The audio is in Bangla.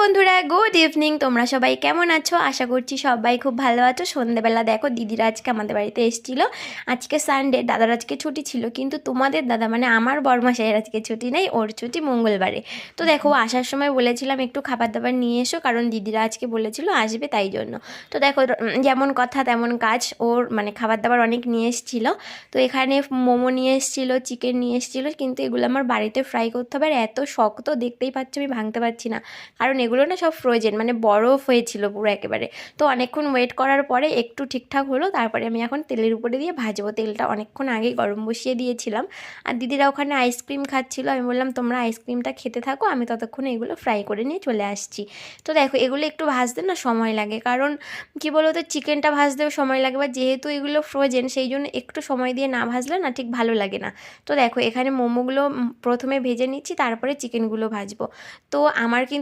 বন্ধুরা, গুড ইভিনিং। তোমরা সবাই কেমন আছো? আশা করছি সবাই খুব ভালো আছো। সন্ধ্যেবেলা দেখো দিদিরা আজকে আমাদের বাড়িতে এসেছিলো। আজকে সানডে, দাদার আজকে ছুটি ছিল, কিন্তু তোমাদের দাদা মানে আমার বরমশাইয়ের আজকে ছুটি নেই, ওর ছুটি মঙ্গলবারে। তো দেখো আসার সময় বলেছিলাম একটু খাবার দাবার নিয়ে এসো, কারণ দিদিরা আজকে বলেছিল আসবে, তাই জন্য। তো দেখো যেমন কথা তেমন কাজ, ওর মানে খাবার দাবার অনেক নিয়ে এসেছিলো। তো এখানে মোমো নিয়ে এসেছিলো, চিকেন নিয়ে এসেছিলো, কিন্তু এগুলো আমার বাড়িতে ফ্রাই করতে হবে। আর এত শক্ত, দেখতেই পাচ্ছ আমি ভাঙতে পারছি না, কারণ এগুলো না সব ফ্রোজেন, মানে বরফ হয়েছিল পুরো একেবারে। তো অনেকক্ষণ ওয়েট করার পরে একটু ঠিকঠাক হলো, তারপরে আমি এখন তেলের উপরে দিয়ে ভাজবো। তেলটা অনেকক্ষণ আগেই গরম বসিয়ে দিয়েছিলাম। আর দিদিরা ওখানে আইসক্রিম খাচ্ছিলো। আমি বললাম তোমরা আইসক্রিমটা খেতে থাকো, আমি ততক্ষণে এগুলো ফ্রাই করে নিয়ে চলে আসছি। তো দেখো এগুলো একটু ভাজতে না সময় লাগে, কারণ কি বলো তো, চিকেনটা ভাজতেও সময় লাগে, বা যেহেতু এগুলো ফ্রোজেন সেই জন্য একটু সময় দিয়ে না ভাজলে না ঠিক ভালো লাগে না। তো দেখো এখানে মোমোগুলো প্রথমে ভেজে নিচ্ছি, তারপরে চিকেনগুলো ভাজবো। তো আমার কিন্তু